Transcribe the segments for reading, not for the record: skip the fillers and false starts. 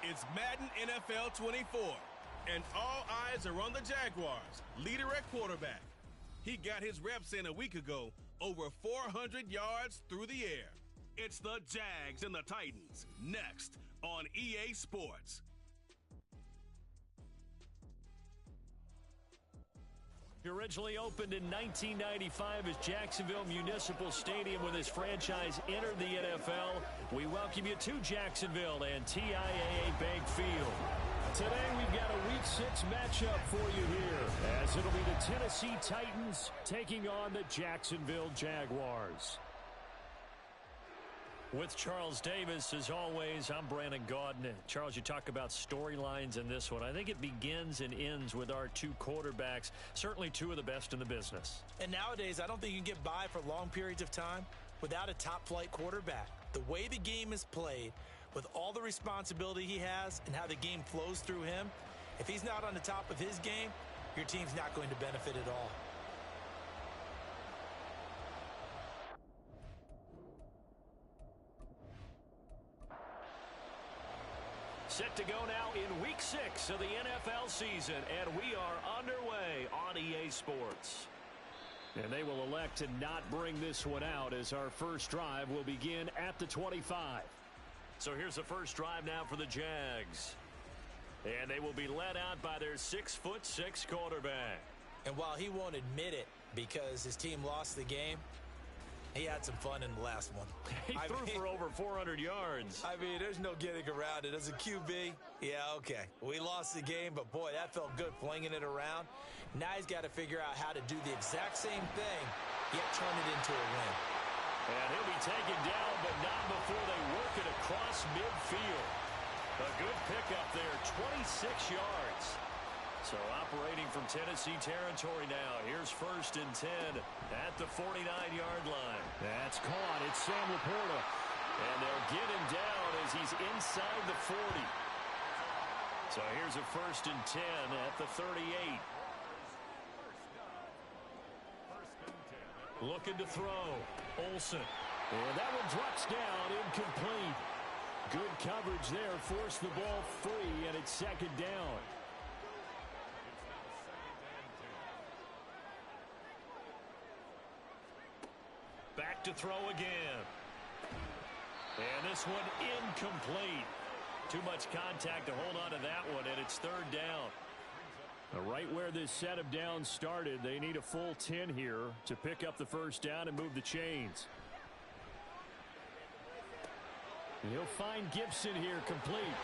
It's Madden NFL 24, and all eyes are on the Jaguars' leader at quarterback. He got his reps in a week ago, over 400 yards through the air. It's the Jags and the Titans, next on EA Sports. He originally opened in 1995 as Jacksonville Municipal Stadium when this franchise entered the NFL. We welcome you to Jacksonville and TIAA Bank Field. Today we've got a Week 6 matchup for you here, as it'll be the Tennessee Titans taking on the Jacksonville Jaguars. With Charles Davis, as always, I'm Brandon Gaudin. Charles, you talk about storylines in this one. I think it begins and ends with our two quarterbacks, certainly two of the best in the business. And nowadays, I don't think you can get by for long periods of time without a top-flight quarterback. The way the game is played, with all the responsibility he has and how the game flows through him, if he's not on the top of his game, your team's not going to benefit at all. Set to go now in Week 6 of the NFL season, and we are underway on EA Sports. And they will elect to not bring this one out, as our first drive will begin at the 25. So here's the first drive now for the Jags. And they will be led out by their 6'6" quarterback. And while he won't admit it because his team lost the game, he had some fun in the last one. He threw for over 400 yards. I mean, there's no getting around it. As a QB, yeah, okay. We lost the game, but boy, that felt good flinging it around. Now he's got to figure out how to do the exact same thing, yet turn it into a win. And he'll be taken down, but not before they work it across midfield. A good pickup there, 26 yards. So operating from Tennessee territory now. Here's 1st and 10 at the 49-yard line. That's caught. It's Sam Laporta. And they'll get him down as he's inside the 40. So here's a 1st and 10 at the 38. Looking to throw. Olsen. And that one drops down, incomplete. Good coverage there. Forced the ball free, and it's 2nd down. Back to throw again. And this one incomplete. Too much contact to hold on to that one, and it's 3rd down. Right where this set of downs started, they need a full 10 here to pick up the 1st down and move the chains. And he'll find Gibson here complete.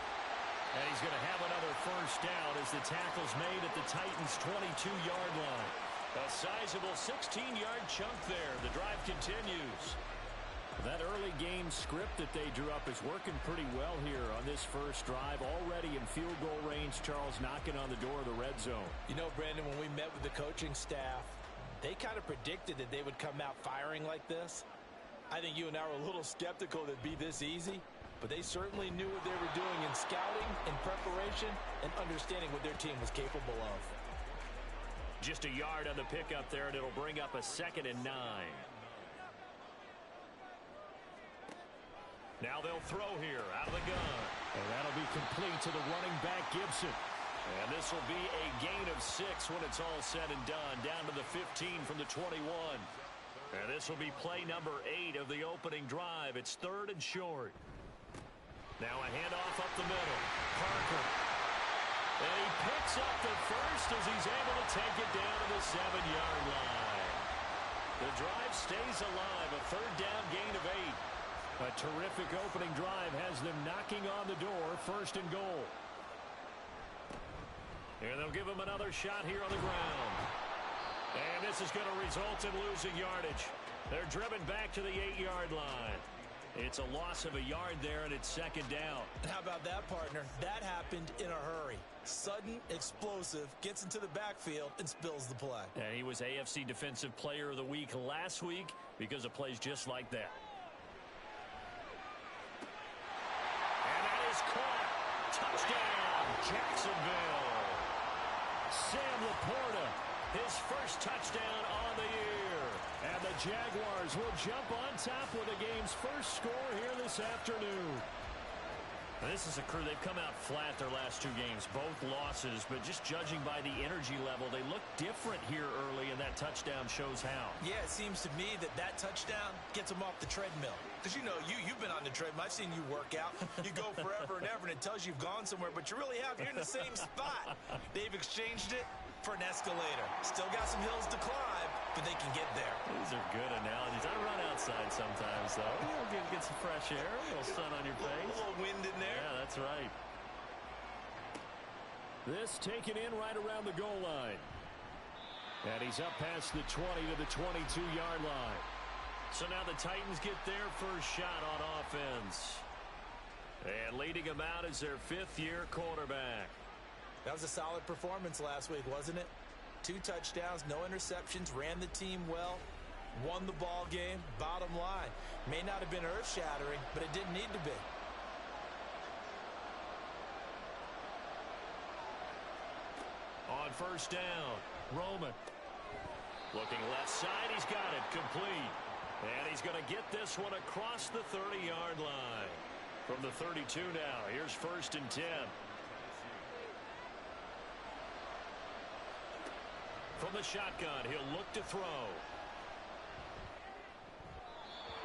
And he's going to have another 1st down as the tackle's made at the Titans' 22-yard line. A sizable 16-yard chunk there. The drive continues. That early game script that they drew up is working pretty well here on this first drive. Already in field goal range, Charles knocking on the door of the red zone. You know, Brandon, when we met with the coaching staff, they kind of predicted that they would come out firing like this. I think you and I were a little skeptical that it'd be this easy, but they certainly knew what they were doing in scouting, in preparation, and understanding what their team was capable of. Just a yard on the pickup there, and it'll bring up a 2nd and 9. Now they'll throw here out of the gun. And that'll be complete to the running back, Gibson. And this will be a gain of 6 when it's all said and done, down to the 15 from the 21. And this will be play number 8 of the opening drive. It's 3rd and short. Now a handoff up the middle. Parker. And he picks up the 1st as he's able to take it down to the 7-yard line. The drive stays alive, a 3rd down gain of 8. A terrific opening drive has them knocking on the door, 1st and goal. And they'll give him another shot here on the ground. And this is going to result in losing yardage. They're driven back to the 8-yard line. It's a loss of a yard there, and it's 2nd down. And how about that, partner? That happened in a hurry. Sudden, explosive, gets into the backfield, and spills the play. And he was AFC Defensive Player of the Week last week because of plays just like that. And that is caught. Touchdown, Jacksonville. Sam Laporta, his 1st touchdown on the year. And the Jaguars will jump on top with the game's first score here this afternoon. This is a crew, they've come out flat their last two games, both losses, but just judging by the energy level, they look different here early, and that touchdown shows how. Yeah, it seems to me that touchdown gets them off the treadmill. Because, you know, you've been on the treadmill. I've seen you work out. You go forever and ever, and it tells you you've gone somewhere, but you really have. You're in the same spot. They've exchanged it for an escalator. Still got some hills to climb, but they can get there. These are good analogies. I run outside sometimes, though. Get some fresh air, a little sun on your face. A little wind in there. Yeah, that's right. This taken in right around the goal line. And he's up past the 20 to the 22-yard line. So now the Titans get their first shot on offense. And leading them out is their fifth-year quarterback. That was a solid performance last week, wasn't it? 2 touchdowns, no interceptions, ran the team well, won the ball game. Bottom line, may not have been earth-shattering, but it didn't need to be. On first down, Roman. Looking left side, he's got it, complete. And he's going to get this one across the 30-yard line. From the 32 now, here's first and 10. From the shotgun, he'll look to throw.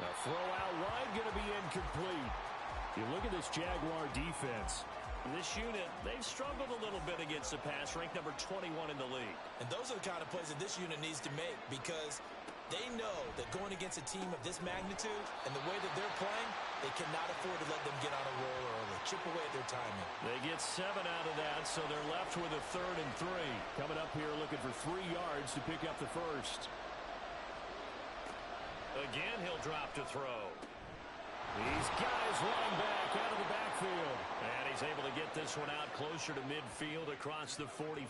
A throw out wide, going to be incomplete. You look at this Jaguar defense. This unit, they've struggled a little bit against the pass, ranked number 21 in the league. And those are the kind of plays that this unit needs to make, because they know that going against a team of this magnitude and the way that they're playing, they cannot afford to let them get on a roll early. Chip away at their timing. They get 7 out of that, so they're left with a 3rd and 3. Coming up here looking for 3 yards to pick up the first. Again, he'll drop to throw. These guys running back out of the backfield. And he's able to get this one out closer to midfield across the 45.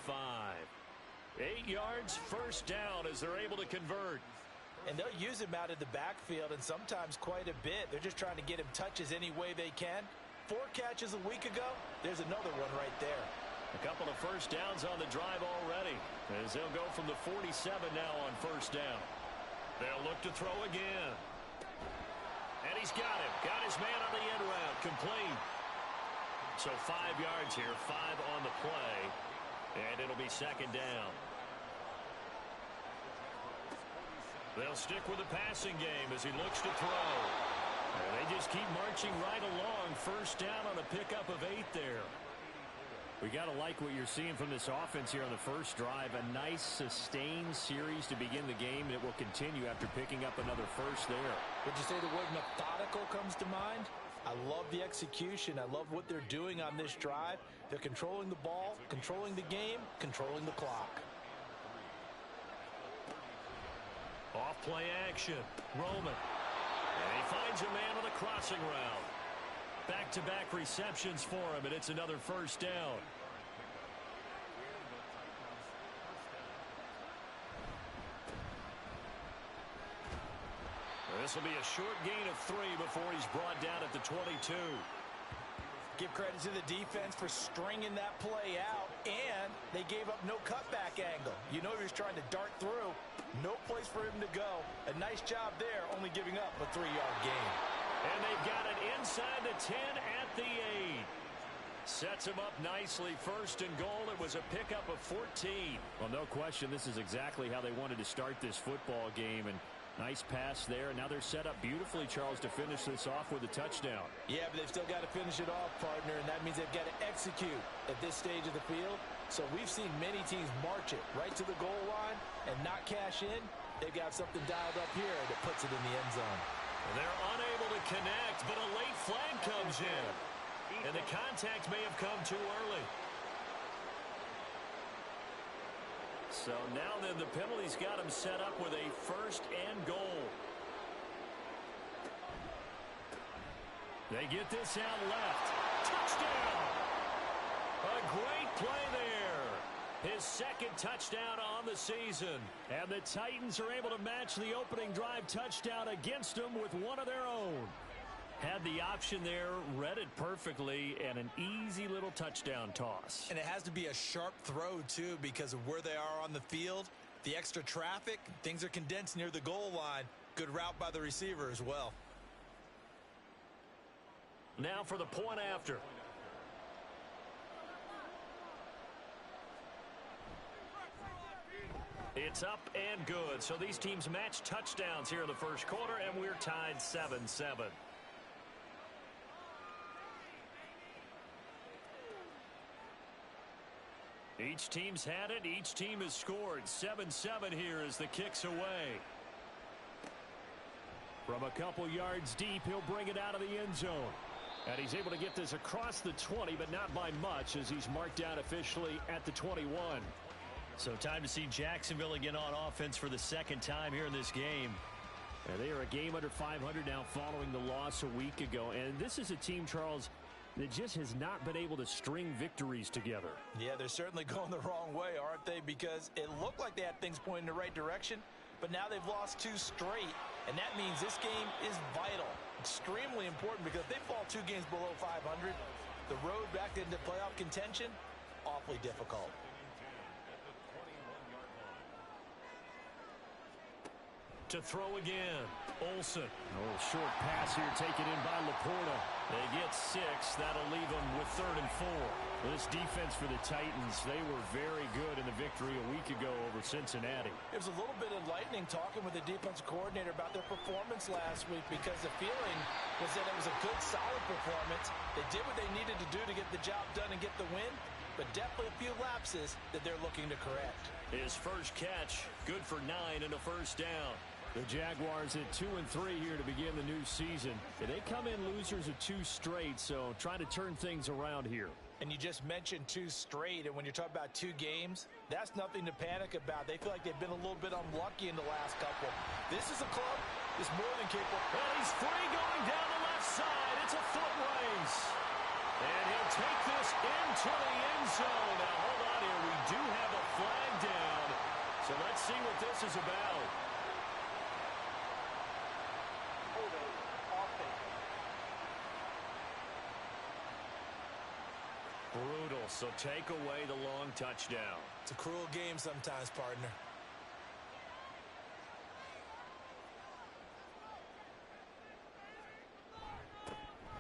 8 yards, first down as they're able to convert. And they'll use him out of the backfield, and sometimes quite a bit. They're just trying to get him touches any way they can. 4 catches a week ago. There's another one right there. A couple of first downs on the drive already, as they'll go from the 47 now on first down. They'll look to throw again. And he's got him. Got his man on the end route. Complete. So 5 yards here, 5 on the play. And it'll be second down. They'll stick with the passing game as he looks to throw. And they just keep marching right along. First down on a pickup of 8 there. We got to like what you're seeing from this offense here on the first drive. A nice sustained series to begin the game, and it will continue after picking up another first there. Would you say the word methodical comes to mind? I love the execution. I love what they're doing on this drive. They're controlling the ball, controlling the game, controlling the clock. Off play action. Roman. And he finds a man on the crossing route. Back-to-back receptions for him, and it's another first down. This will be a short gain of 3 before he's brought down at the 22. Give credit to the defense for stringing that play out, and they gave up no cutback angle. You know he was trying to dart through. No place for him to go. A nice job there, only giving up a 3-yard gain. And they've got it inside the 10 at the 8. Sets him up nicely. First and goal. It was a pickup of 14. Well, no question, this is exactly how they wanted to start this football game. And nice pass there. And now they're set up beautifully, Charles, to finish this off with a touchdown. Yeah, but they've still got to finish it off, partner. And that means they've got to execute at this stage of the field. So we've seen many teams march it right to the goal line and not cash in. They've got something dialed up here that puts it in the end zone. They're unable to connect, but a late flag comes in. And the contact may have come too early. So now then the penalty's got him set up with a first and goal. They get this out left. Touchdown! A great play there. His second touchdown on the season. And the Titans are able to match the opening drive touchdown against them with one of their own. Had the option there, read it perfectly, and an easy little touchdown toss. And it has to be a sharp throw, too, because of where they are on the field. The extra traffic, things are condensed near the goal line. Good route by the receiver as well. Now for the point after. It's up and good. So these teams match touchdowns here in the first quarter, and we're tied 7-7. Each team's had it. Each team has scored. 7-7 here as the kick's away. From a couple yards deep, he'll bring it out of the end zone. And he's able to get this across the 20, but not by much as he's marked down officially at the 21. So time to see Jacksonville again on offense for the second time here in this game. And they are a game under 500 now following the loss a week ago. And this is a team, Charles, that just has not been able to string victories together. Yeah, they're certainly going the wrong way, aren't they? Because it looked like they had things pointing in the right direction, but now they've lost 2 straight, and that means this game is vital, extremely important, because if they fall 2 games below 500, the road back into playoff contention, awfully difficult. To throw again, Olsen. A little short pass here taken in by Laporta. They get 6. That'll leave them with 3rd and 4. This defense for the Titans, they were very good in the victory a week ago over Cincinnati. It was a little bit enlightening talking with the defense coordinator about their performance last week, because the feeling was that it was a good, solid performance. They did what they needed to do to get the job done and get the win, but definitely a few lapses that they're looking to correct. His first catch, good for 9 and a first down. The Jaguars at 2-3 here to begin the new season. They come in losers of 2 straight, so trying to turn things around here. And you just mentioned 2 straight, and when you're talking about 2 games, that's nothing to panic about. They feel like they've been a little bit unlucky in the last couple. This is a club that's more than capable. Well, he's free going down the left side. It's a foot race. And he'll take this into the end zone. Now, hold on here. We do have a flag down. So let's see what this is about. Brutal, so take away the long touchdown. It's a cruel game sometimes, partner.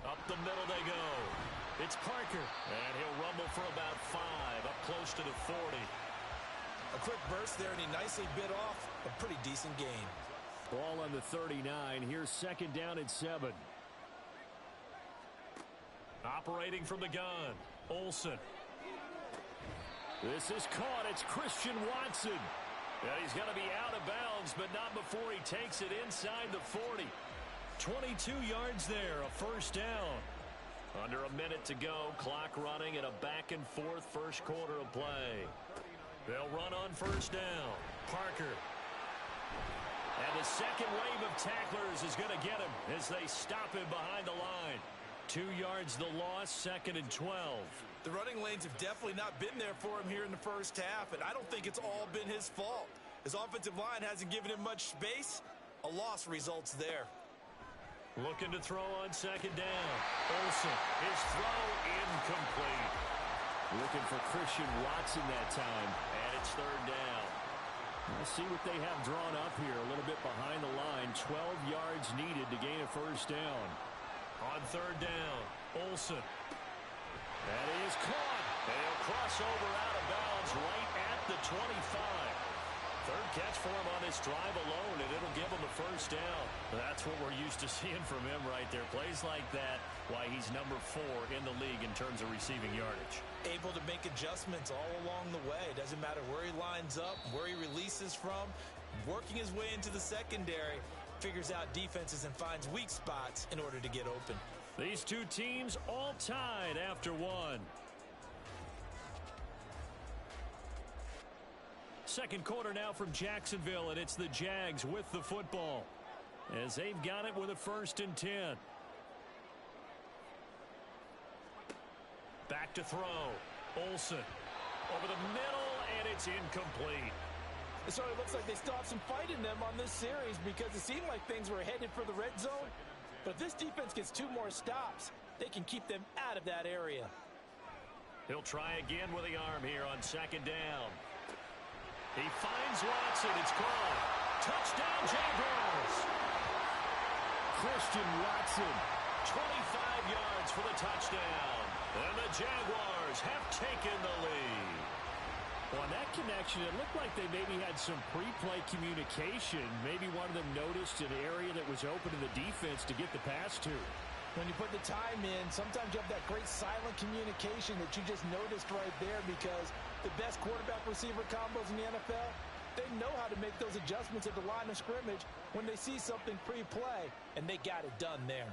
Up the middle they go. It's Parker, and he'll rumble for about 5, up close to the 40. A quick burst there, and he nicely bit off a pretty decent gain. Ball on the 39. Here's 2nd down and 7. Operating from the gun, Olsen. This is caught. It's Christian Watson. Yeah, he's going to be out of bounds, but not before he takes it inside the 40. 22 yards there, a first down. Under a minute to go, clock running, and a back-and-forth first quarter of play. They'll run on first down. Parker. And the second wave of tacklers is going to get him as they stop him behind the line. 2 yards the loss, 2nd and 12. The running lanes have definitely not been there for him here in the first half, and I don't think it's all been his fault. His offensive line hasn't given him much space. A loss results there. Looking to throw on 2nd down. Olsen, his throw incomplete. Looking for Christian Watson that time. And it's 3rd down. Let's see what they have drawn up here. A little bit behind the line. 12 yards needed to gain a first down. On 3rd down, Olsen. That is caught. They'll cross over out of bounds right at the 25. 3rd catch for him on this drive alone, and it'll give him a first down. That's what we're used to seeing from him right there. Plays like that, why he's number 4 in the league in terms of receiving yardage. Able to make adjustments all along the way. Doesn't matter where he lines up, where he releases from. Working his way into the secondary, figures out defenses and finds weak spots in order to get open. These 2 teams all tied after 1. Second quarter now from Jacksonville, and it's the Jags with the football as they've got it with a 1st and 10. Back to throw. Olsen over the middle, and it's incomplete. It certainly looks like they still have some fight in them on this series, because it seemed like things were headed for the red zone. But if this defense gets 2 more stops, they can keep them out of that area. He'll try again with the arm here on 2nd down. He finds Watson. It's called. Touchdown, Jaguars. Christian Watson. 25 yards for the touchdown. And the Jaguars have taken the lead. Well, on that connection, it looked like they maybe had some pre-play communication. Maybe one of them noticed an area that was open to the defense to get the pass to. When you put the time in, sometimes you have that great silent communication that you just noticed right there, because the best quarterback-receiver combos in the NFL, they know how to make those adjustments at the line of scrimmage when they see something pre-play, and they got it done there.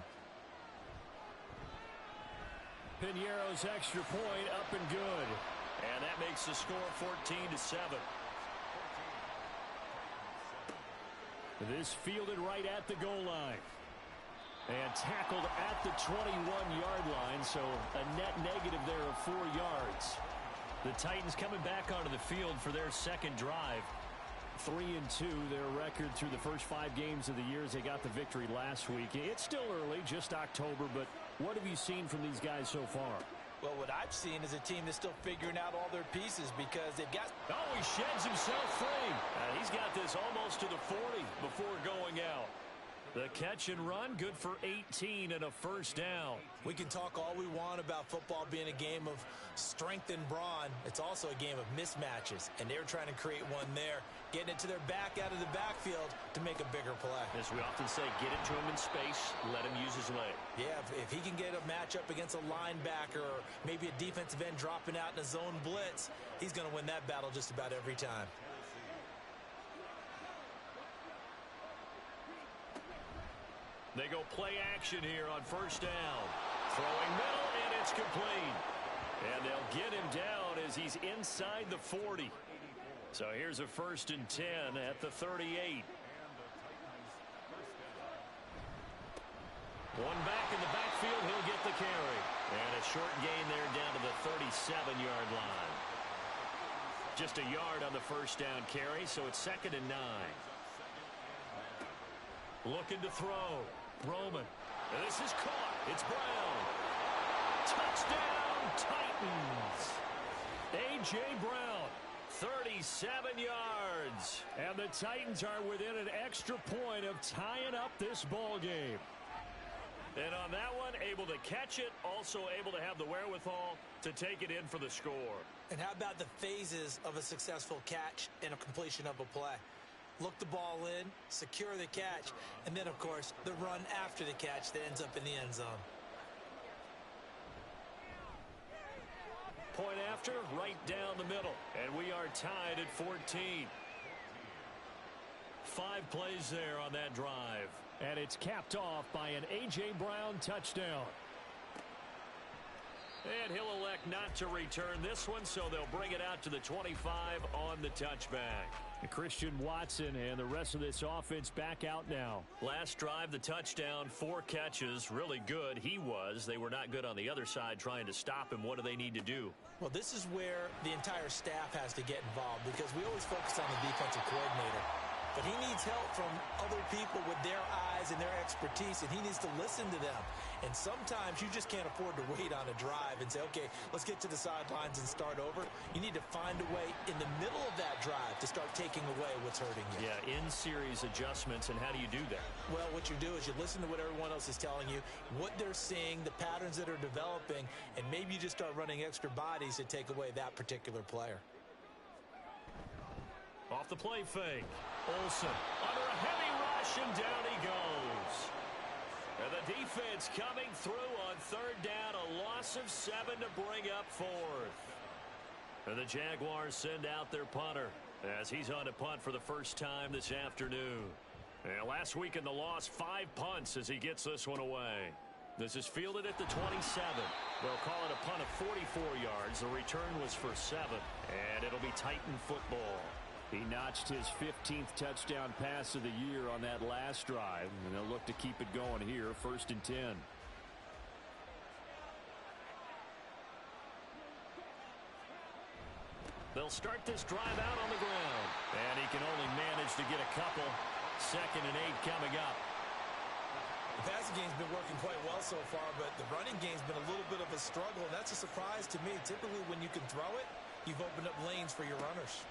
Piñeiro's extra point up and good. And that makes the score 14-7. This fielded right at the goal line. And tackled at the 21-yard line, so a net negative there of 4 yards. The Titans coming back onto the field for their second drive. 3-2, their record through the first 5 games of the year as they got the victory last week. It's still early, just October, but what have you seen from these guys so far? Well, what I've seen is a team that's still figuring out all their pieces, because they've got... Oh, he sheds himself free. He's got this almost to the 40 before going out. The catch and run, good for 18 and a first down. We can talk all we want about football being a game of strength and brawn. It's also a game of mismatches, and they're trying to create one there, getting it to their back out of the backfield to make a bigger play. As we often say, get it to him in space, let him use his leg. Yeah, if he can get a matchup against a linebacker or maybe a defensive end dropping out in a zone blitz, he's going to win that battle just about every time. They go play action here on first down. Throwing middle, and it's complete. And they'll get him down as he's inside the 40. So here's a 1st and 10 at the 38. One back in the backfield, he'll get the carry. And a short gain there down to the 37-yard line. Just a yard on the first down carry, so it's 2nd and 9. Looking to throw. Roman. And this is caught. It's Brown. Touchdown, Titans. A.J. Brown, 37 yards. And the Titans are within an extra point of tying up this ball game. And on that one, able to catch it, also able to have the wherewithal to take it in for the score. And how about the phases of a successful catch and a completion of a play? Look the ball in, secure the catch, and then, of course, the run after the catch that ends up in the end zone. Point after, right down the middle. And we are tied at 14. 5 plays there on that drive. And it's capped off by an A.J. Brown touchdown. And he'll elect not to return this one, so they'll bring it out to the 25 on the touchback. Christian Watson and the rest of this offense back out now. Last drive, the touchdown, 4 catches, really good. He was. They were not good on the other side trying to stop him. What do they need to do? Well, this is where the entire staff has to get involved, because we always focus on the defensive coordinator. But he needs help from other people with their eyes and their expertise, and he needs to listen to them. And sometimes you just can't afford to wait on a drive and say, okay, let's get to the sidelines and start over. You need to find a way in the middle of that drive to start taking away what's hurting you. Yeah, in-series adjustments, and how do you do that? Well, what you do is you listen to what everyone else is telling you, what they're seeing, the patterns that are developing, and maybe you just start running extra bodies to take away that particular player. Off the play fake. Olsen under a heavy rush, and down he goes. And the defense coming through on 3rd down, a loss of 7 to bring up 4th. And the Jaguars send out their punter as he's on to punt for the first time this afternoon. And last week in the loss, 5 punts as he gets this one away. This is fielded at the 27. They'll call it a punt of 44 yards. The return was for 7, and it'll be Titan football. He notched his 15th touchdown pass of the year on that last drive, and they'll look to keep it going here, 1st and 10. They'll start this drive out on the ground, and he can only manage to get a couple. 2nd and 8 coming up. The passing game's been working quite well so far, but the running game's been a little bit of a struggle, and that's a surprise to me. Typically, when you can throw it, you've opened up lanes for your runners.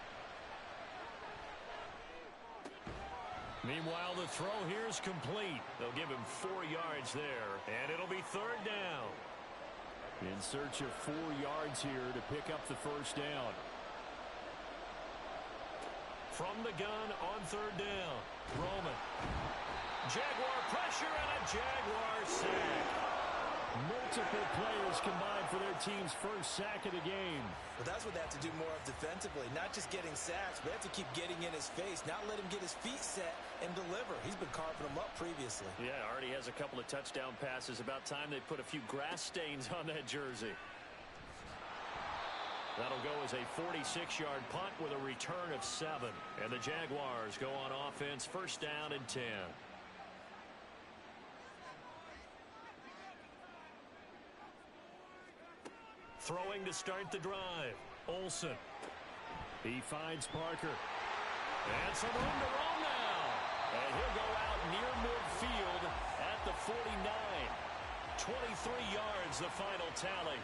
Meanwhile, the throw here is complete. They'll give him 4 yards there, and it'll be 3rd down. In search of 4 yards here to pick up the first down. From the gun on third down. Roman. Jaguar pressure and a Jaguar sack. Multiple players combined for their team's first sack of the game. Well, that's what they have to do more of defensively. Not just getting sacks, but they have to keep getting in his face. Not let him get his feet set and deliver. He's been carving them up previously. Yeah, already has a couple of touchdown passes. About time they put a few grass stains on that jersey. That'll go as a 46-yard punt with a return of 7. And the Jaguars go on offense, first down and 10. Throwing to start the drive. Olsen. He finds Parker. And some room to roll now. And he'll go out near midfield at the 49. 23 yards, the final tally.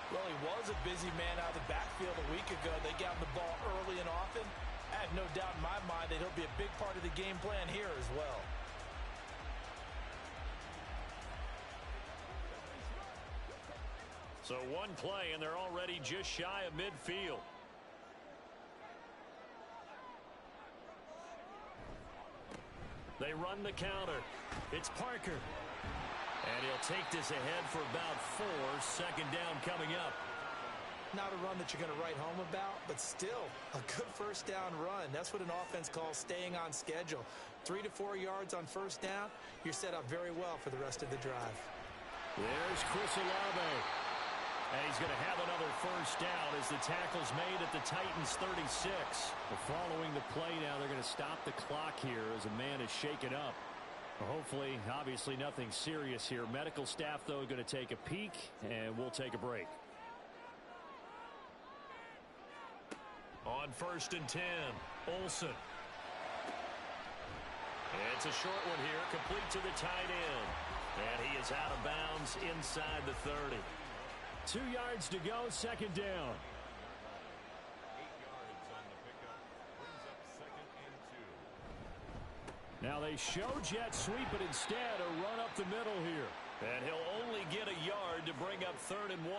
Well, he was a busy man out of the backfield a week ago. They got him the ball early and often. I have no doubt in my mind that he'll be a big part of the game plan here as well. So one play, and they're already just shy of midfield. They run the counter. It's Parker. And he'll take this ahead for about 4. Second down coming up. Not a run that you're going to write home about, but still a good first down run. That's what an offense calls staying on schedule. 3 to 4 yards on first down. You're set up very well for the rest of the drive. There's Chris Olave. And he's going to have another first down as the tackle's made at the Titans' 36. Following the play now, they're going to stop the clock here as a man is shaken up. Hopefully, obviously nothing serious here. Medical staff, though, going to take a peek, and we'll take a break. On first and 10, Olsen. It's a short one here, complete to the tight end. And he is out of bounds inside the 30. 2 yards to go, second down. 8 yards on the pickup. Brings up 2nd and 2. Now they show jet sweep, but instead a run up the middle here. And he'll only get a yard to bring up 3rd and 1.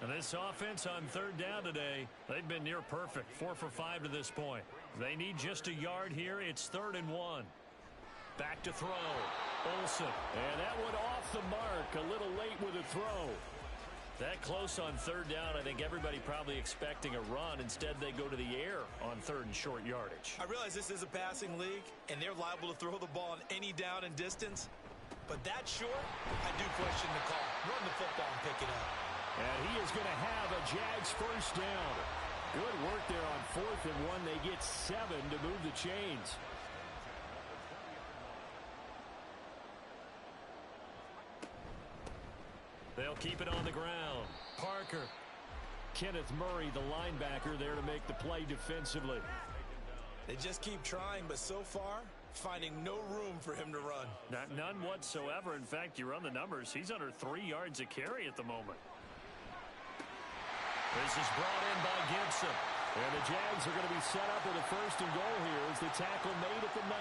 And this offense on 3rd down today, they've been near perfect. 4 for 5 to this point. They need just a yard here. It's 3rd and 1. Back to throw. Olsen. And that one off the mark. A little late with a throw. That close on 3rd down, I think everybody probably expecting a run. Instead, they go to the air on 3rd and short yardage. I realize this is a passing league, and they're liable to throw the ball on any down and distance. But that short, I do question the call. Run the football and pick it up. And he is going to have a Jags first down. Good work there on 4th and 1. They get 7 to move the chains. They'll keep it on the ground. Parker. Kenneth Murray, the linebacker, there to make the play defensively. They just keep trying, but so far, finding no room for him to run. None whatsoever. In fact, you run the numbers. He's under 3 yards a carry at the moment. This is brought in by Gibson. And the Jags are going to be set up with a 1st and goal here as the tackle made at the 9.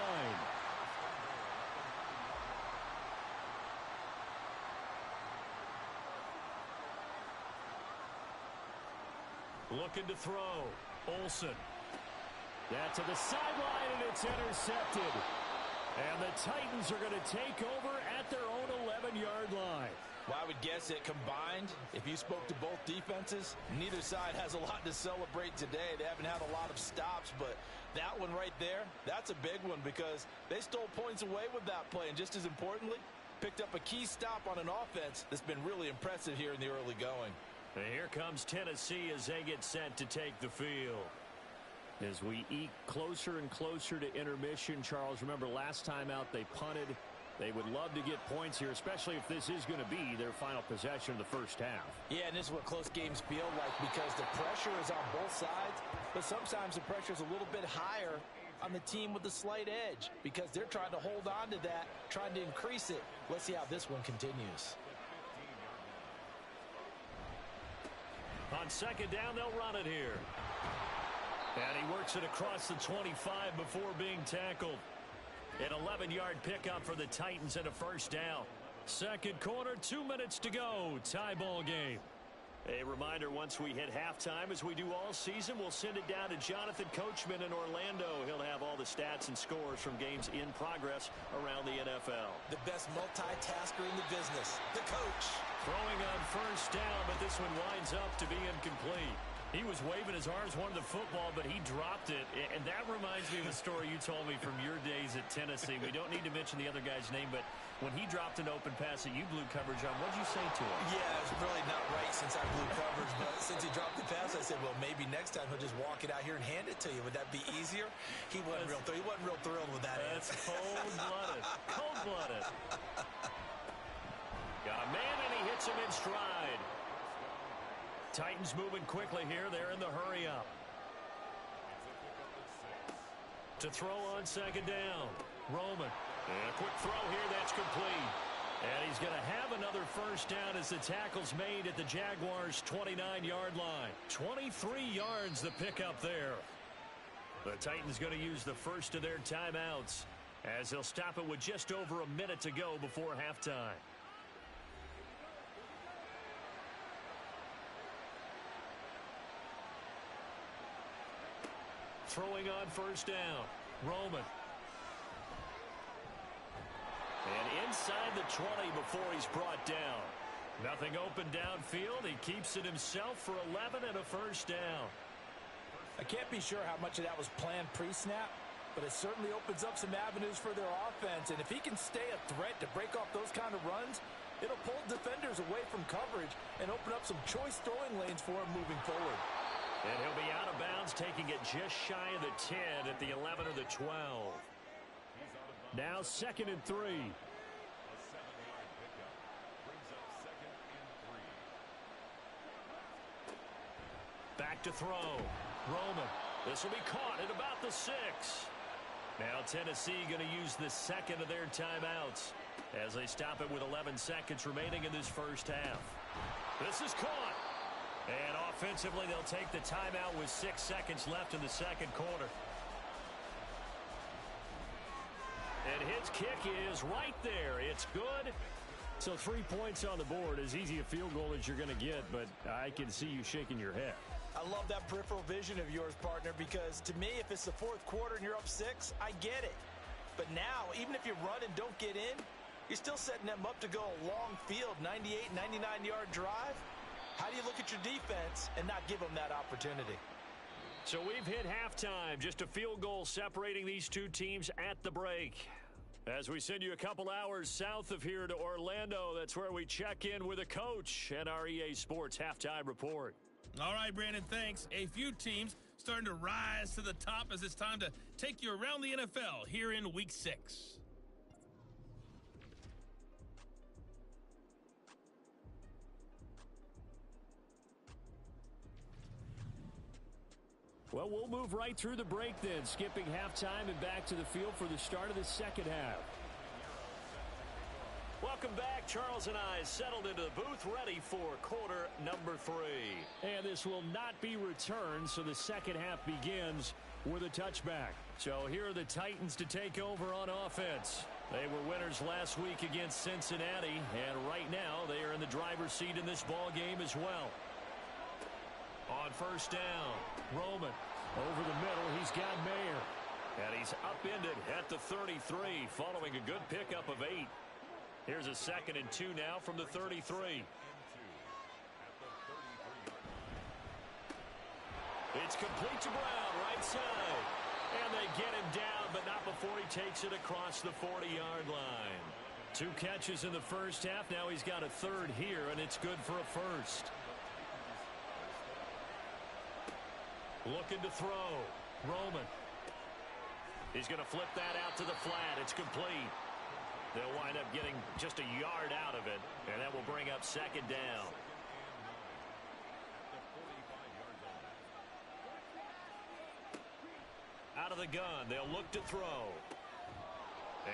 Looking to throw. Olsen. That to the sideline, and it's intercepted. And the Titans are going to take over at their own 11-yard line. Well, I would guess that combined, if you spoke to both defenses, neither side has a lot to celebrate today. They haven't had a lot of stops, but that one right there, that's a big one because they stole points away with that play. And just as importantly, picked up a key stop on an offense that's been really impressive here in the early going. And here comes Tennessee as they get set to take the field. As we eke closer and closer to intermission, Charles, remember last time out they punted. They would love to get points here, especially if this is going to be their final possession of the first half. Yeah, and this is what close games feel like because the pressure is on both sides, but sometimes the pressure is a little bit higher on the team with the slight edge because they're trying to hold on to that, trying to increase it. Let's see how this one continues. On 2nd down, they'll run it here. And he works it across the 25 before being tackled. An 11-yard pickup for the Titans and a first down. Second quarter, 2 minutes to go. Tie ball game. A reminder, once we hit halftime, as we do all season, we'll send it down to Jonathan Coachman in Orlando. He'll have all the stats and scores from games in progress around the NFL. The best multitasker in the business, the coach. Throwing on first down, but this one winds up to be incomplete. He was waving his arms, wanted the football, but he dropped it. And that reminds me of a story you told me from your days at Tennessee. We don't need to mention the other guy's name, but when he dropped an open pass that you blew coverage on, what did you say to him? Yeah, it was really not right since I blew coverage, but since he dropped the pass, I said, well, maybe next time he'll just walk it out here and hand it to you. Would that be easier? He wasn't real thrilled with that answer. That's cold-blooded. Cold-blooded. Got a man, and he hits him in stride. Titans moving quickly here. They're in the hurry-up. To throw on second down. Roman. And a quick throw here. That's complete. And he's going to have another first down as the tackle's made at the Jaguars' 29-yard line. 23 yards the pickup there. The Titans going to use the first of their timeouts as they'll stop it with just over a minute to go before halftime. Throwing on first down. Roman. And inside the 20 before he's brought down. Nothing open downfield. He keeps it himself for 11 and a first down. I can't be sure how much of that was planned pre-snap, but it certainly opens up some avenues for their offense. And if he can stay a threat to break off those kind of runs, it'll pull defenders away from coverage and open up some choice throwing lanes for him moving forward. And he'll be out of bounds, taking it just shy of the 10 at the 11 or the 12. Now 2nd and 3. Back to throw. Roman. This will be caught at about the 6. Now Tennessee going to use the second of their timeouts as they stop it with 11 seconds remaining in this first half. This is caught. And offensively, they'll take the timeout with 6 seconds left in the second quarter. And his kick is right there. It's good. So 3 points on the board, as easy a field goal as you're going to get, but I can see you shaking your head. I love that peripheral vision of yours, partner, because to me, if it's the fourth quarter and you're up 6, I get it. But now, even if you run and don't get in, you're still setting them up to go a long field, 98, 99-yard drive. How do you look at your defense and not give them that opportunity? So we've hit halftime. Just a field goal separating these two teams at the break. As we send you a couple hours south of here to Orlando, that's where we check in with a coach and our EA Sports Halftime Report. All right, Brandon, thanks. A few teams starting to rise to the top as it's time to take you around the NFL here in Week 6. Well, we'll move right through the break then, skipping halftime and back to the field for the start of the second half. Welcome back. Charles and I settled into the booth, ready for quarter number 3. And this will not be returned, so the second half begins with a touchback. So here are the Titans to take over on offense. They were winners last week against Cincinnati, and right now they are in the driver's seat in this ball game as well. On first down, Roman. Over the middle, he's got Mayer. And he's upended at the 33, following a good pickup of 8. Here's a 2nd and 2 now from the 33. It's complete to Brown, right side. And they get him down, but not before he takes it across the 40-yard line. 2 catches in the first half. Now he's got a 3rd here, and it's good for a 1st. Looking to throw. Roman. He's going to flip that out to the flat. It's complete. They'll wind up getting just a yard out of it, and that will bring up 2nd down. Out of the gun, they'll look to throw.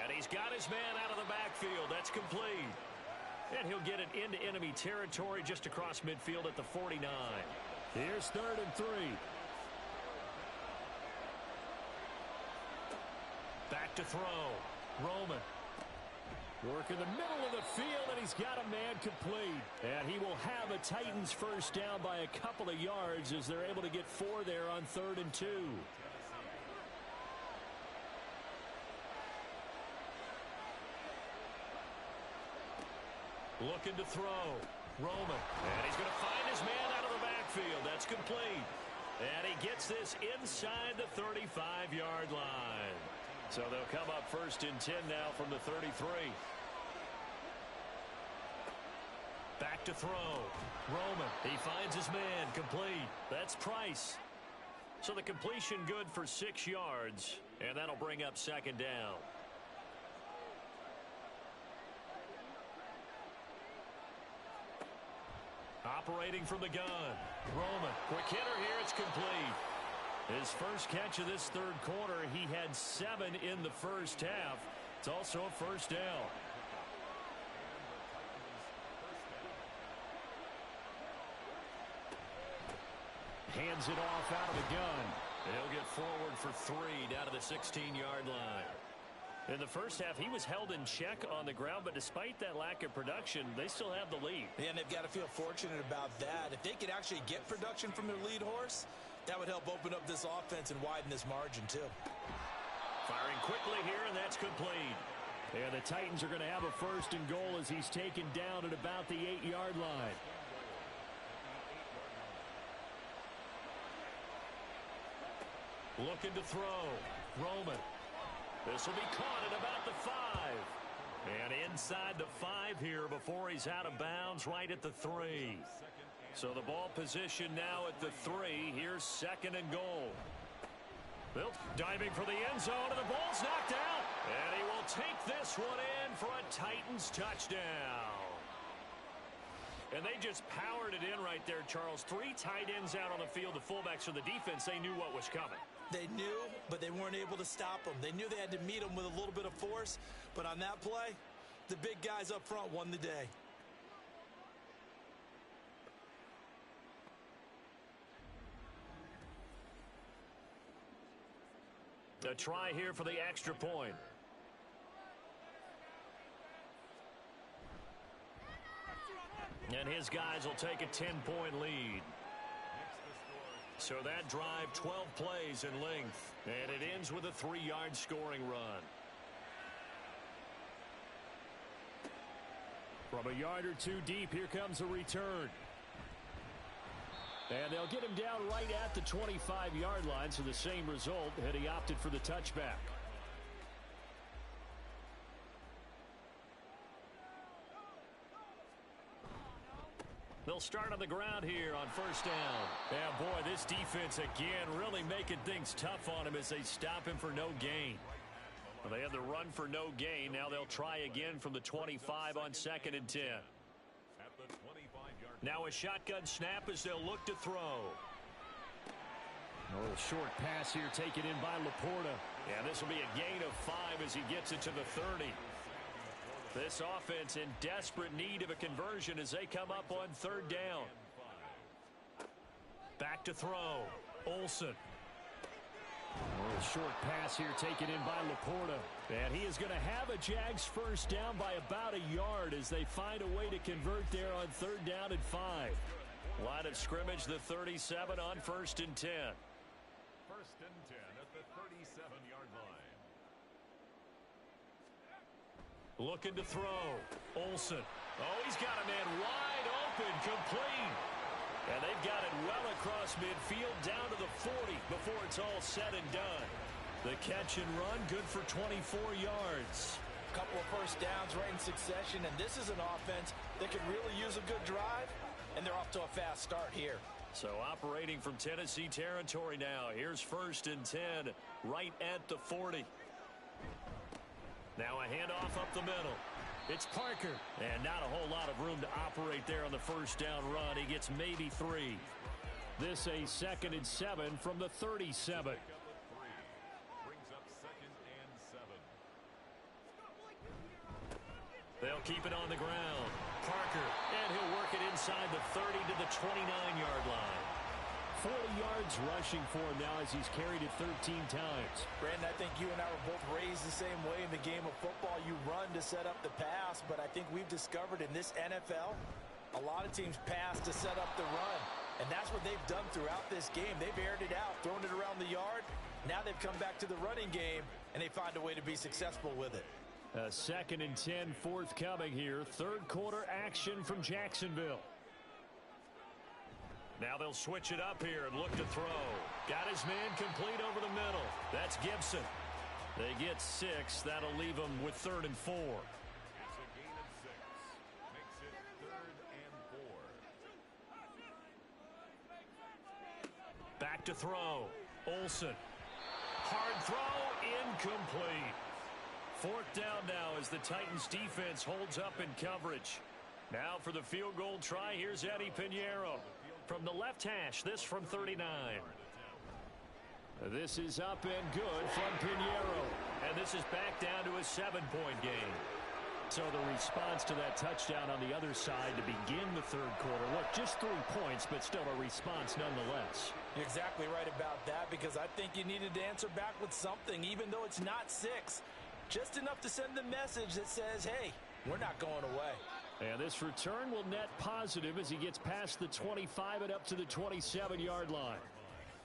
And he's got his man out of the backfield. That's complete. And he'll get it into enemy territory just across midfield at the 49. Here's 3rd and 3. Back to throw. Roman. Work in the middle of the field, and he's got a man complete. And he will have a Titans first down by a couple of yards as they're able to get 4 there on 3rd and 2. Looking to throw. Roman. And he's going to find his man out of the backfield. That's complete. And he gets this inside the 35-yard line. So they'll come up 1st and 10 now from the 33. Back to throw. Roman. He finds his man. Complete. That's Price. So the completion good for 6 yards. And that'll bring up 2nd down. Operating from the gun. Roman. Quick hitter here. It's complete. His first catch of this 3rd quarter, he had 7 in the first half. It's also a first down. Hands it off out of the gun. He'll get forward for 3 down to the 16-yard line. In the first half, he was held in check on the ground, but despite that lack of production, they still have the lead. And they've got to feel fortunate about that. If they could actually get production from their lead horse, that would help open up this offense and widen this margin, too. Firing quickly here, and that's complete. And the Titans are going to have a 1st and goal as he's taken down at about the 8-yard line. Looking to throw. Roman. This will be caught at about the 5. And inside the 5 here before he's out of bounds right at the 3. So the ball position now at the 3. Here's 2nd and goal. Bill diving for the end zone, and the ball's knocked out. And he will take this one in for a Titans touchdown. And they just powered it in right there, Charles. 3 tight ends out on the field. The fullbacks for the defense, they knew what was coming. They knew, but they weren't able to stop them. They knew they had to meet them with a little bit of force. But on that play, the big guys up front won the day. A try here for the extra point. And his guys will take a 10-point lead. So that drive, 12 plays in length. And it ends with a 3-yard scoring run. From a yard or 2 deep, here comes a return. And they'll get him down right at the 25-yard line, so the same result, and he opted for the touchback. They'll start on the ground here on 1st down. Yeah, boy, this defense again really making things tough on him as they stop him for no gain. Well, they had the run for no gain. Now they'll try again from the 25 on 2nd and 10. Now a shotgun snap as they'll look to throw. A little short pass here taken in by Laporta. Yeah, this will be a gain of 5 as he gets it to the 30. This offense in desperate need of a conversion as they come up on 3rd down. Back to throw. Olsen. A little short pass here taken in by Laporta. And he is going to have a Jags first down by about a yard as they find a way to convert there on 3rd down and 5. Line of scrimmage, the 37 on 1st and 10. 1st and 10 at the 37-yard line. Looking to throw. Olsen. Oh, he's got a man wide open, complete. And they've got it well across midfield down to the 40 before it's all said and done. The catch and run, good for 24 yards. A couple of first downs right in succession, and this is an offense that could really use a good drive, and they're off to a fast start here. So operating from Tennessee territory now. Here's 1st and 10 right at the 40. Now a handoff up the middle. It's Parker. And not a whole lot of room to operate there on the first down run. He gets maybe 3. This a 2nd and 7 from the 37. Brings up 2nd and 7. They'll keep it on the ground. Parker. And he'll work it inside the 30 to the 29-yard line. 40 yards rushing for him now as he's carried it 13 times. Brandon, I think you and I were both raised the same way in the game of football. You run to set up the pass, but I think we've discovered in this NFL, a lot of teams pass to set up the run. And that's what they've done throughout this game. They've aired it out, thrown it around the yard. Now they've come back to the running game, and they find a way to be successful with it. 2nd and 10 forthcoming here. Third quarter action from Jacksonville. Now they'll switch it up here and look to throw. Got his man complete over the middle. That's Gibson. They get 6. That'll leave them with 3rd and 4. It's a gain of 6. Makes it 3rd and 4. Back to throw. Olsen. Hard throw. Incomplete. 4th down now as the Titans defense holds up in coverage. Now for the field goal try, here's Eddie Pinheiro. From the left hash, this from 39. This is up and good from Pinheiro. And this is back down to a 7-point game. So the response to that touchdown on the other side to begin the third quarter. Look, just 3 points, but still a response nonetheless. You're exactly right about that, because I think you needed to answer back with something, even though it's not 6. Just enough to send the message that says, hey, we're not going away. And this return will net positive as he gets past the 25 and up to the 27-yard line.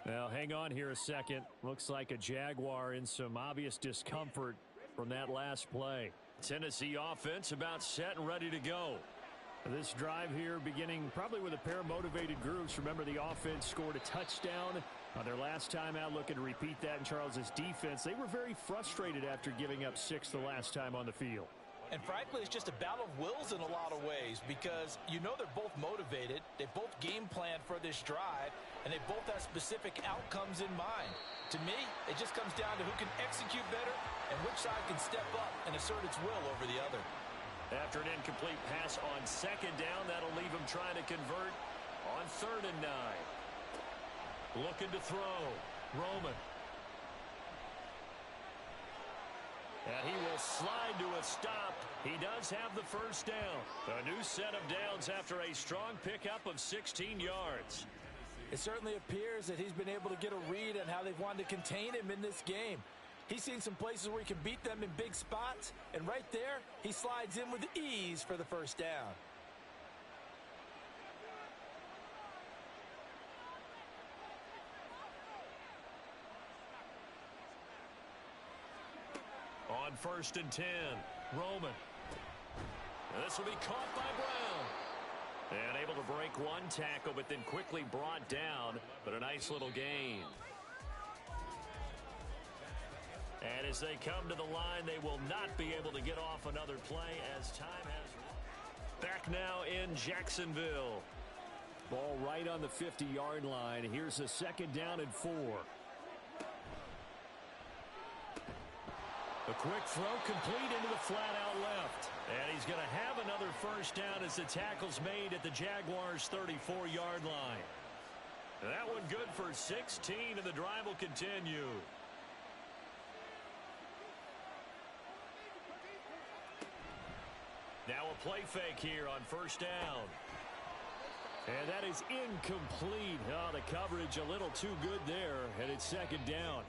Now, hang on here a second. Looks like a Jaguar in some obvious discomfort from that last play. Tennessee offense about set and ready to go. This drive here beginning probably with a pair of motivated groups. Remember, the offense scored a touchdown on their last time out, looking to repeat that in Charles's defense. They were very frustrated after giving up 6 the last time on the field. And frankly, it's just a battle of wills in a lot of ways, because you know they're both motivated, they both game plan for this drive, and they both have specific outcomes in mind. To me, it just comes down to who can execute better and which side can step up and assert its will over the other. After an incomplete pass on 2nd down, that'll leave him trying to convert on 3rd and 9. Looking to throw. Roman. And he will slide to a stop. He does have the first down. A new set of downs after a strong pickup of 16 yards. It certainly appears that he's been able to get a read on how they've wanted to contain him in this game. He's seen some places where he can beat them in big spots, and right there, he slides in with ease for the first down. On 1st and 10, Roman. This will be caught by Brown. And able to break one tackle, but then quickly brought down. But a nice little gain. And as they come to the line, they will not be able to get off another play as time has. Back now in Jacksonville. Ball right on the 50-yard line. Here's a 2nd down and 4. A quick throw complete into the flat out left. And he's going to have another first down as the tackle's made at the Jaguars' 34-yard line. That one good for 16, and the drive will continue. Now a play fake here on 1st down. And that is incomplete. Oh, the coverage a little too good there, and it's 2nd down.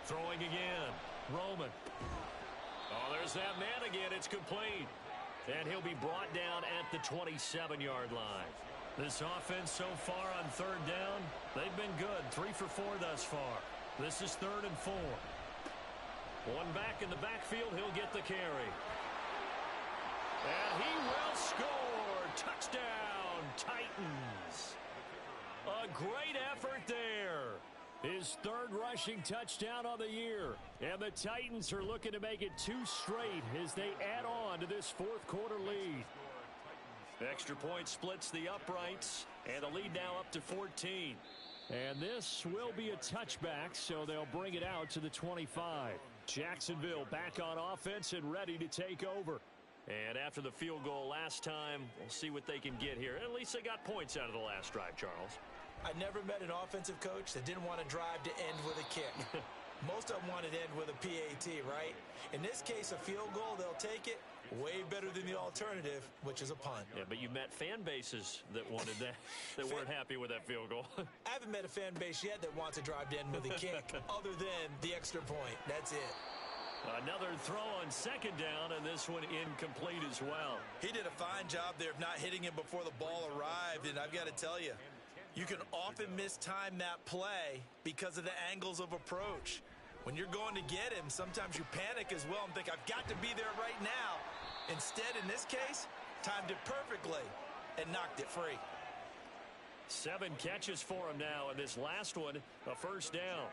Throwing again. Roman. Oh, there's that man again. It's complete. And he'll be brought down at the 27-yard line. This offense so far on 3rd down, they've been good. 3 for 4 thus far. This is 3rd and 4. One back in the backfield. He'll get the carry. And he will score. Touchdown, Titans. A great effort there. His 3rd rushing touchdown on the year. And the Titans are looking to make it 2 straight as they add on to this 4th quarter lead. Extra point splits the uprights, and the lead now up to 14. And this will be a touchback, so they'll bring it out to the 25. Jacksonville back on offense and ready to take over. And after the field goal last time, we'll see what they can get here. At least they got points out of the last drive, Charles. I never met an offensive coach that didn't want to drive to end with a kick. Most of them want it end with a PAT, right? In this case, a field goal, they'll take it. Way better than the alternative, which is a punt. Yeah, but you met fan bases that wanted that, that weren't happy with that field goal. I haven't met a fan base yet that wants to drive to end with a kick other than the extra point. That's it. Another throw on second down, and this one incomplete as well. He did a fine job there of not hitting him before the ball arrived, and I've got to tell you, you can often mistime that play because of the angles of approach. When you're going to get him, sometimes you panic as well and think, I've got to be there right now. Instead, in this case, timed it perfectly and knocked it free. 7 catches for him now, and this last one, a first down.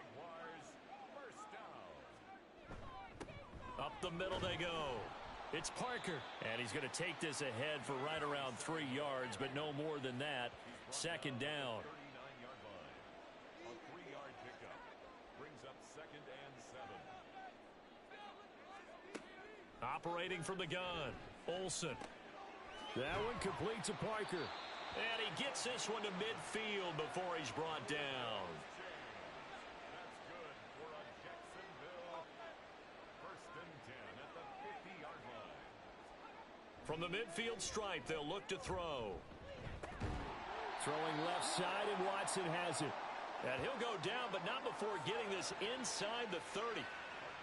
Up the middle they go. It's Parker, and he's going to take this ahead for right around 3 yards, but no more than that. Second down. 39-yard line. A 3-yard pickup brings up second and 7. Operating from the gun, Olsen. That one complete to Parker. And he gets this one to midfield before he's brought down. That's good for a Jacksonville first and 10 at the 50-yard line. From the midfield stripe, they'll look to throw. Throwing left side, and Watson has it. And he'll go down, but not before getting this inside the 30.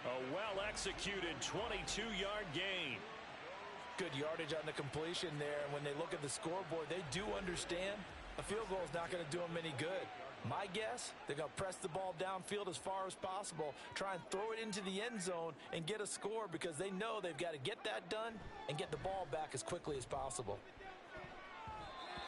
A well-executed 22-yard gain. Good yardage on the completion there. And when they look at the scoreboard, they do understand a field goal is not going to do them any good. My guess, they're going to press the ball downfield as far as possible, try and throw it into the end zone and get a score because they know they've got to get that done and get the ball back as quickly as possible.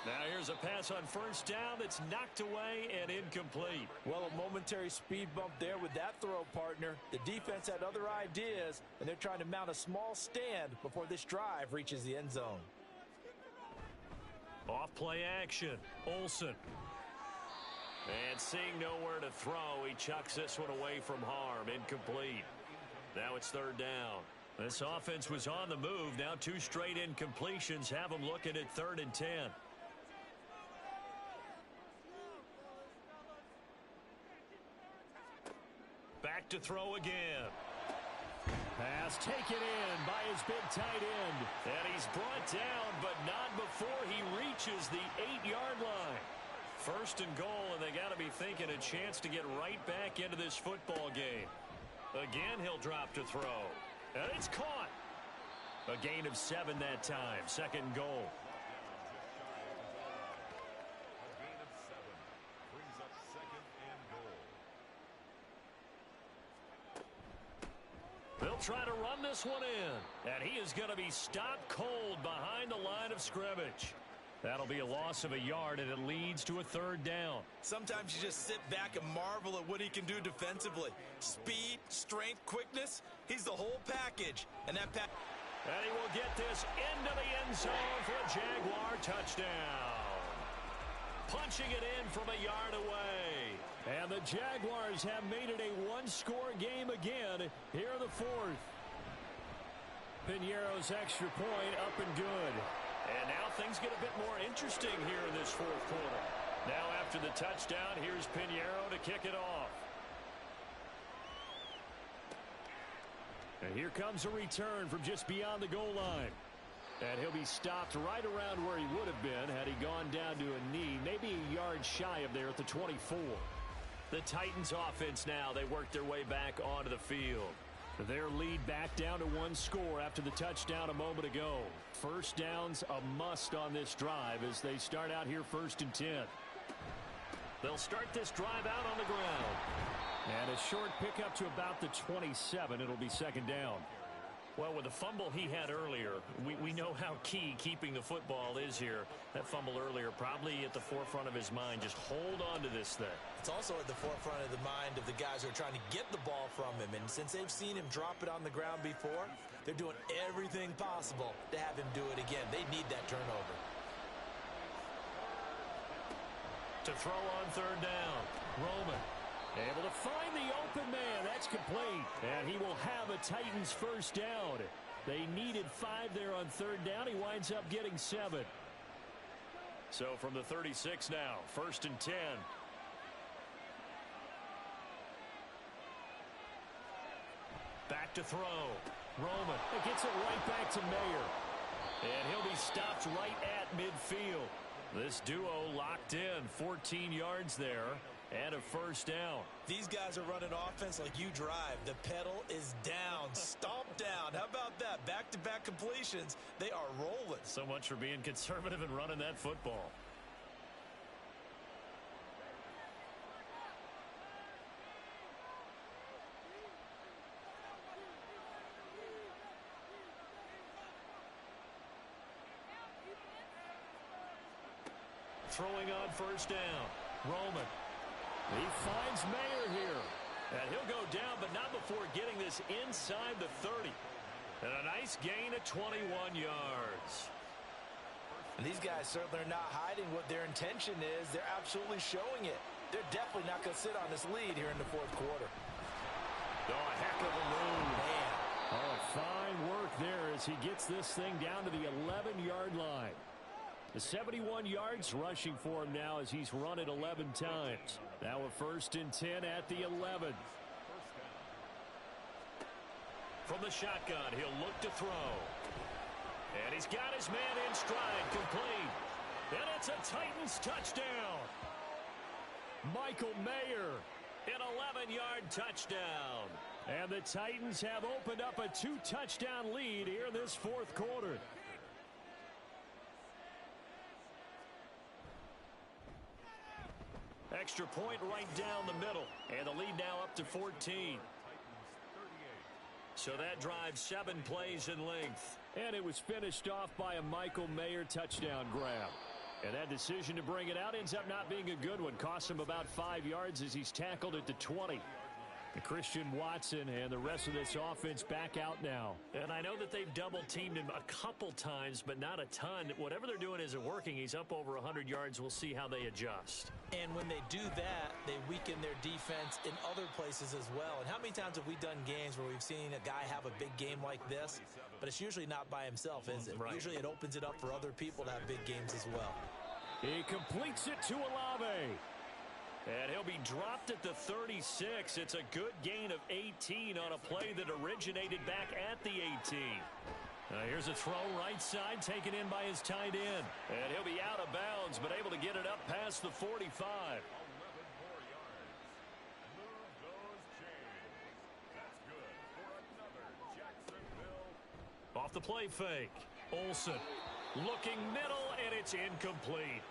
Now here's a pass on first down that's knocked away and incomplete. Well, a momentary speed bump there with that throw, partner. The defense had other ideas, and they're trying to mount a small stand before this drive reaches the end zone. Off play action, Olsen. And seeing nowhere to throw, he chucks this one away from harm, incomplete. Now it's third down. This offense was on the move. Now 2 straight incompletions have them looking at 3rd and 10. Back to throw again. Pass taken in by his big tight end. And he's brought down, but not before he reaches the 8-yard line. First and goal, and they got to be thinking a chance to get right back into this football game. Again, he'll drop to throw. And it's caught. A gain of 7 that time. Second and goal. A gain of 7 brings up second and goal. They'll try to run this one in. And he is going to be stopped cold behind the line of scrimmage. That'll be a loss of a yard, and it leads to a 3rd down. Sometimes you just sit back and marvel at what he can do defensively. Speed, strength, quickness, he's the whole package. And that And he will get this into the end zone for a Jaguar touchdown. Punching it in from a yard away. And the Jaguars have made it a 1-score game again here in the 4th. Piñeiro's extra point up and good. And now things get a bit more interesting here in this 4th quarter. Now after the touchdown, here's Piñeiro to kick it off. And here comes a return from just beyond the goal line. And he'll be stopped right around where he would have been had he gone down to a knee, maybe a yard shy of there at the 24. The Titans offense now, they work their way back onto the field. Their lead back down to 1 score after the touchdown a moment ago. First down's a must on this drive as they start out here 1st and 10. They'll start this drive out on the ground. And a short pickup to about the 27. It'll be 2nd down. Well, with the fumble he had earlier, we know how key keeping the football is here. That fumble earlier probably at the forefront of his mind. Just hold on to this thing. It's also at the forefront of the mind of the guys who are trying to get the ball from him. And since they've seen him drop it on the ground before, they're doing everything possible to have him do it again. They need that turnover. To throw on 3rd down, Roman. Able to find the open man. That's complete. And he will have a Titans first down. They needed 5 there on 3rd down. He winds up getting 7. So from the 36 now, 1st and 10. look to throw. Roman. It gets it right back to Mayer. And he'll be stopped right at midfield. This duo locked in. 14 yards there and a first down. These guys are running offense like you drive. The pedal is down. Stomp down. How about that? Back-to-back completions. They are rolling. So much for being conservative and running that football. Throwing on first down. Roman. He finds Mayer here. And he'll go down, but not before getting this inside the 30. And a nice gain of 21 yards. And these guys certainly are not hiding what their intention is. They're absolutely showing it. They're definitely not going to sit on this lead here in the fourth quarter. Oh, a heck of a move. Man. Oh, fine work there as he gets this thing down to the 11-yard line. The 71 yards rushing for him now as he's run it 11 times. Now a 1st and 10 at the 11. From the shotgun, he'll look to throw. And he's got his man in stride, complete. And it's a Titans touchdown. Michael Mayer. An 11-yard touchdown. And the Titans have opened up a 2-touchdown lead here in this fourth quarter. Extra point right down the middle. And the lead now up to 14. So that drives 7 plays in length. And it was finished off by a Michael Mayer touchdown grab. And that decision to bring it out ends up not being a good one. Costs him about 5 yards as he's tackled at the 20. And Christian Watson and the rest of this offense back out now. And I know that they've double-teamed him a couple times, but not a ton. Whatever they're doing isn't working. He's up over 100 yards. We'll see how they adjust. And when they do that, they weaken their defense in other places as well. And how many times have we done games where we've seen a guy have a big game like this? But it's usually not by himself, is it? Right. Usually it opens it up for other people to have big games as well. He completes it to Olave. And he'll be dropped at the 36. It's a good gain of 18 on a play that originated back at the 18. Here's a throw right side taken in by his tight end. And he'll be out of bounds, but able to get it up past the 45. 11 more yards. Move those chains. That's good for another Jacksonville. Off the play fake. Olsen looking middle, and it's incomplete.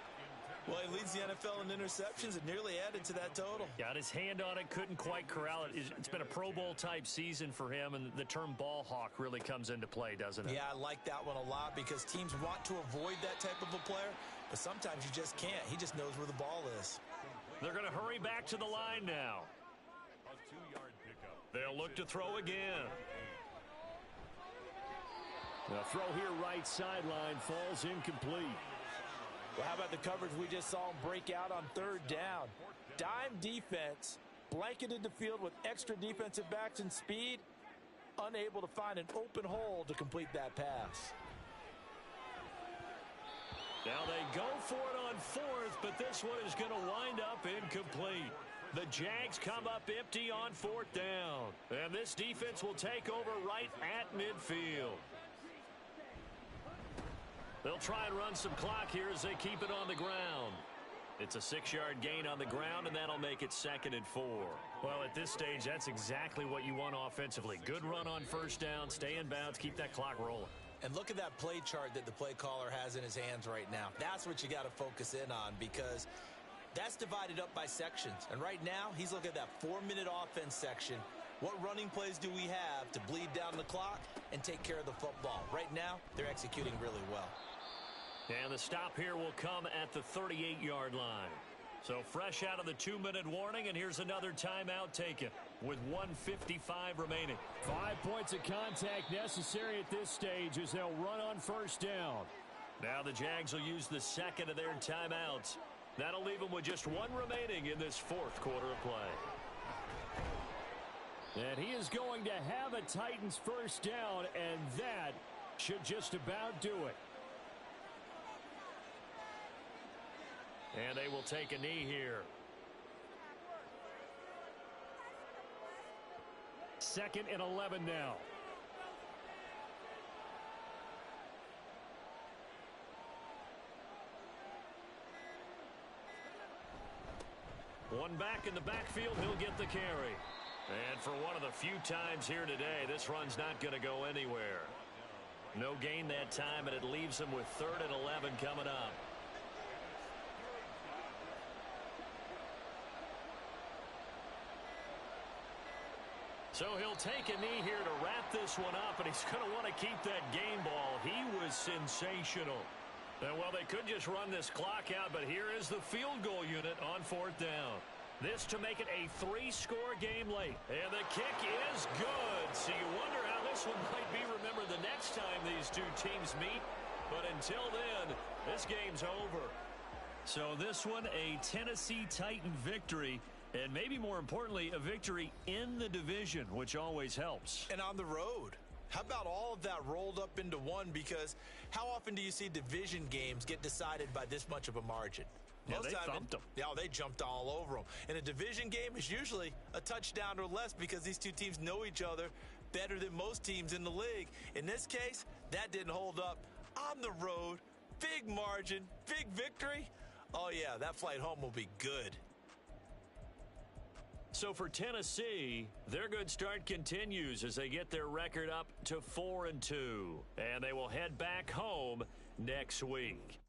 Well, he leads the NFL in interceptions and nearly added to that total. Got his hand on it, couldn't quite corral it. It's been a Pro Bowl-type season for him, and the term ball hawk really comes into play, doesn't it? Yeah, I like that one a lot because teams want to avoid that type of a player, but sometimes you just can't. He just knows where the ball is. They're going to hurry back to the line now. A 2-yard pickup. They'll look to throw again. The throw here right sideline falls incomplete. Well, how about the coverage we just saw him break out on 3rd down? Dime defense, blanketed the field with extra defensive backs and speed, unable to find an open hole to complete that pass. Now they go for it on 4th, but this one is going to wind up incomplete. The Jags come up empty on 4th down. And this defense will take over right at midfield. They'll try and run some clock here as they keep it on the ground. It's a 6-yard gain on the ground, and that'll make it 2nd and 4. Well, at this stage, that's exactly what you want offensively. Good run on 1st down, stay in bounds, keep that clock rolling. And look at that play chart that the play caller has in his hands right now. That's what you got to focus in on because that's divided up by sections. And right now, he's looking at that 4-minute offense section. What running plays do we have to bleed down the clock and take care of the football? Right now, they're executing really well. And the stop here will come at the 38-yard line. So fresh out of the 2-minute warning, and here's another timeout taken with 1:55 remaining. 5 points of contact necessary at this stage as they'll run on 1st down. Now the Jags will use the 2nd of their timeouts. That'll leave them with just 1 remaining in this 4th quarter of play. And he is going to have a Titans 1st down, and that should just about do it. And they will take a knee here. 2nd and 11 now. One back in the backfield, he'll get the carry. And for one of the few times here today, this run's not going to go anywhere. No gain that time, and it leaves him with 3rd and 11 coming up. So he'll take a knee here to wrap this one up, and he's going to want to keep that game ball. He was sensational. And, well, they could just run this clock out, but here is the field goal unit on 4th down. This to make it a 3-score game late. And the kick is good. So you wonder how this one might be remembered the next time these two teams meet. But until then, this game's over. So this one, a Tennessee Titan victory. And maybe more importantly, a victory in the division, which always helps. And on the road. How about all of that rolled up into one? Because how often do you see division games get decided by this much of a margin? Yeah, they thumped them. Yeah, they jumped all over them. And a division game is usually a touchdown or less because these two teams know each other better than most teams in the league. In this case, that didn't hold up. On the road, big margin, big victory. Oh, yeah, that flight home will be good. So for Tennessee, their good start continues as they get their record up to 4-2. And they will head back home next week.